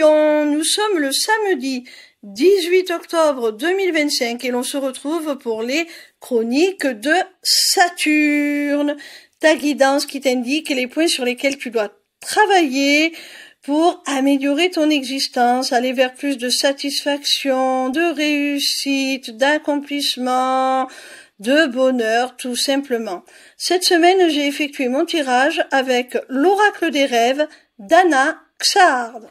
Scorpion, nous sommes le samedi 18 octobre 2025 et l'on se retrouve pour les chroniques de Saturne, ta guidance qui t'indique les points sur lesquels tu dois travailler pour améliorer ton existence, aller vers plus de satisfaction, de réussite, d'accomplissement, de bonheur, tout simplement. Cette semaine, j'ai effectué mon tirage avec l'oracle des rêves d'Anna Xard.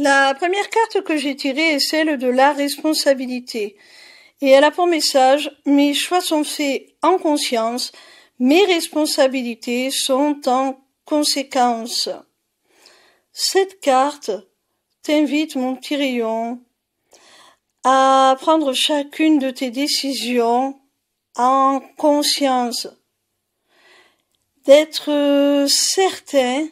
La première carte que j'ai tirée est celle de la responsabilité. Et elle a pour message: mes choix sont faits en conscience, mes responsabilités sont en conséquence. Cette carte t'invite, mon petit rayon, à prendre chacune de tes décisions en conscience, d'être certain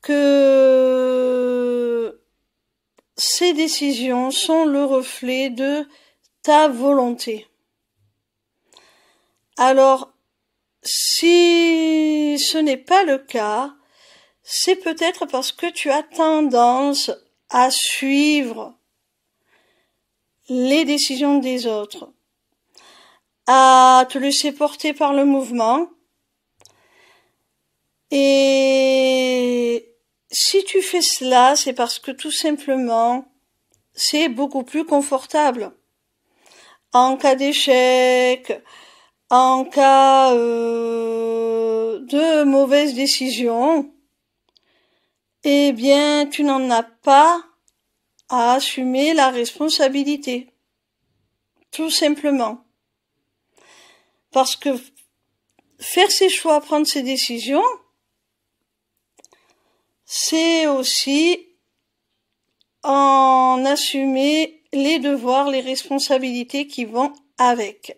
que ces décisions sont le reflet de ta volonté. Alors, si ce n'est pas le cas, c'est peut-être parce que tu as tendance à suivre les décisions des autres, à te laisser porter par le mouvement. Et si tu fais cela, c'est parce que tout simplement, c'est beaucoup plus confortable. En cas d'échec, en cas de mauvaise décision, eh bien, tu n'en as pas à assumer la responsabilité. Tout simplement. Parce que faire ses choix, prendre ses décisions, c'est aussi en assumer les devoirs, les responsabilités qui vont avec.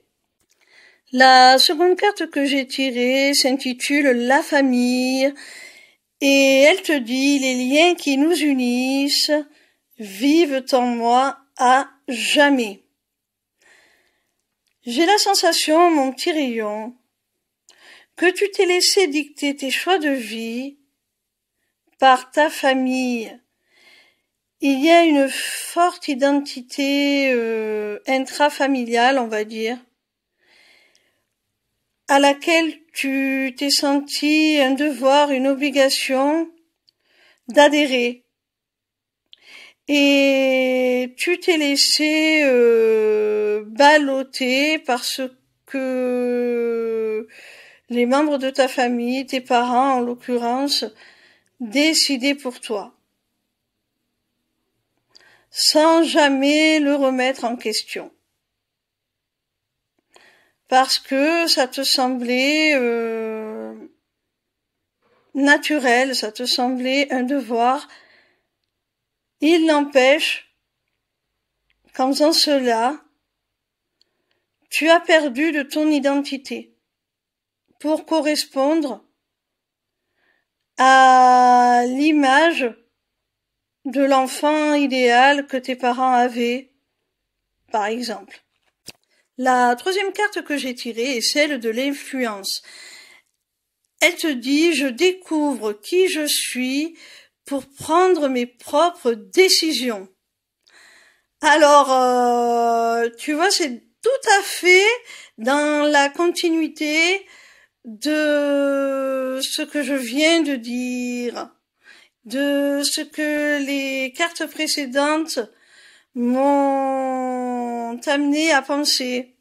La seconde carte que j'ai tirée s'intitule La famille et elle te dit: les liens qui nous unissent vivent en moi à jamais. J'ai la sensation, mon petit rayon, que tu t'es laissé dicter tes choix de vie par ta famille. Il y a une forte identité intrafamiliale, on va dire, à laquelle tu t'es senti un devoir, une obligation d'adhérer. Et tu t'es laissé balloter parce que les membres de ta famille, tes parents en l'occurrence, décidaient pour toi, sans jamais le remettre en question. Parce que ça te semblait naturel, ça te semblait un devoir. Il n'empêche qu'en faisant cela, tu as perdu de ton identité pour correspondre à l'image de l'enfant idéal que tes parents avaient, par exemple. La troisième carte que j'ai tirée est celle de l'influence. Elle te dit: je découvre qui je suis pour prendre mes propres décisions. Alors, tu vois, c'est tout à fait dans la continuité de ce que je viens de dire, de ce que les cartes précédentes m'ont amené à penser.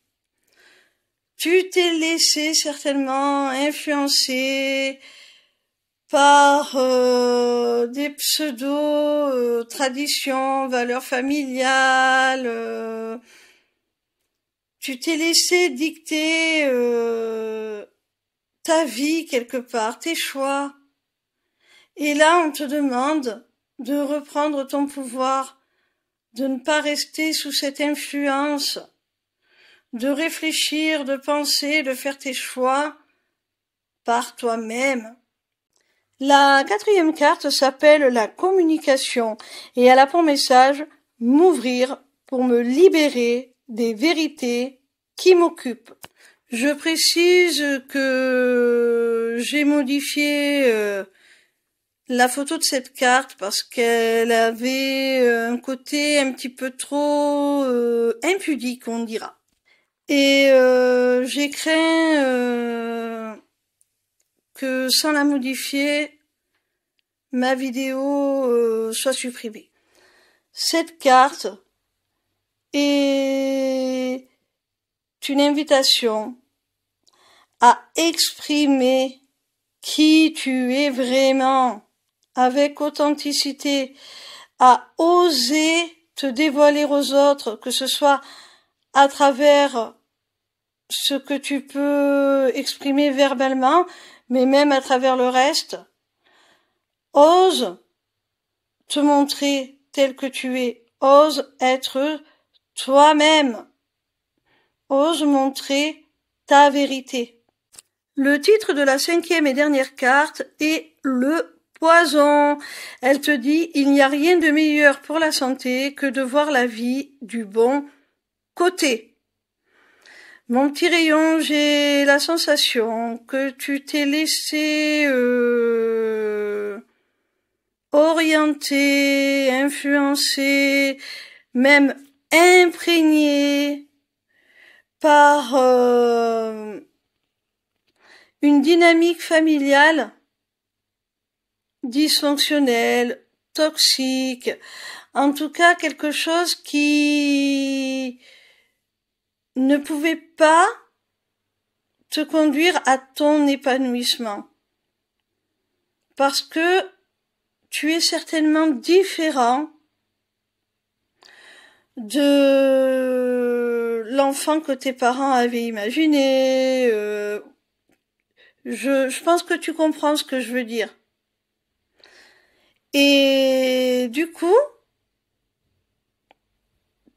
Tu t'es laissé certainement influencer par des pseudo-traditions, valeurs familiales. Tu t'es laissé dicter ta vie quelque part, tes choix. Et là, on te demande de reprendre ton pouvoir, de ne pas rester sous cette influence, de réfléchir, de penser, de faire tes choix par toi-même. La quatrième carte s'appelle la communication et elle a pour message: m'ouvrir pour me libérer des vérités qui m'occupent. Je précise que j'ai modifié la photo de cette carte parce qu'elle avait un côté un petit peu trop impudique, on dira. Et j'ai craint que sans la modifier, ma vidéo soit supprimée. Cette carte est une invitation à exprimer qui tu es vraiment, avec authenticité, à oser te dévoiler aux autres, que ce soit à travers ce que tu peux exprimer verbalement, mais même à travers le reste. Ose te montrer tel que tu es, ose être toi-même, ose montrer ta vérité. Le titre de la 5e et dernière carte est le poison. Elle te dit, il n'y a rien de meilleur pour la santé que de voir la vie du bon côté. Mon petit rayon, j'ai la sensation que tu t'es laissé orienter, influencer, même imprégné par une dynamique familiale dysfonctionnelle, toxique, en tout cas quelque chose qui ne pouvait pas te conduire à ton épanouissement. Parce que tu es certainement différent de l'enfant que tes parents avaient imaginé. Je pense que tu comprends ce que je veux dire. Et du coup,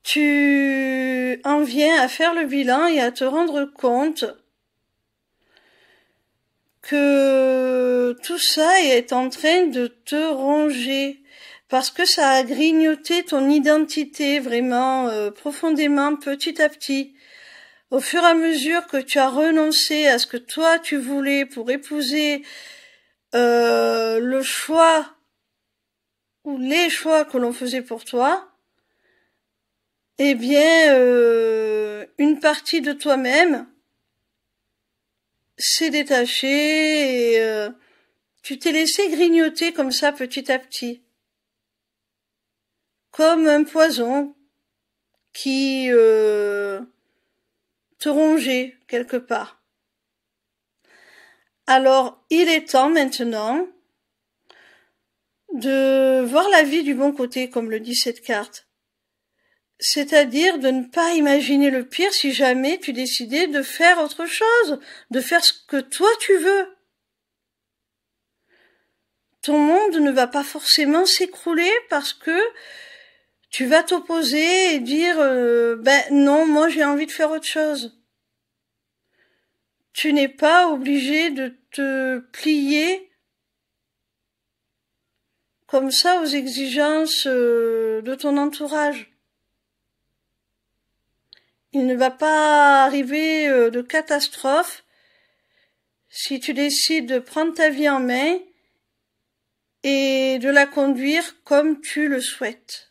tu en viens à faire le bilan et à te rendre compte que tout ça est en train de te ronger parce que ça a grignoté ton identité vraiment profondément petit à petit. Au fur et à mesure que tu as renoncé à ce que toi tu voulais pour épouser le choix ou les choix que l'on faisait pour toi, eh bien une partie de toi-même s'est détachée et tu t'es laissé grignoter comme ça petit à petit. Comme un poison qui te rongeait quelque part. Alors, il est temps maintenant de voir la vie du bon côté, comme le dit cette carte. C'est-à-dire de ne pas imaginer le pire si jamais tu décidais de faire autre chose, de faire ce que toi tu veux. Ton monde ne va pas forcément s'écrouler parce que tu vas t'opposer et dire ben non, moi j'ai envie de faire autre chose. Tu n'es pas obligé de te plier comme ça aux exigences de ton entourage. Il ne va pas arriver de catastrophe si tu décides de prendre ta vie en main et de la conduire comme tu le souhaites.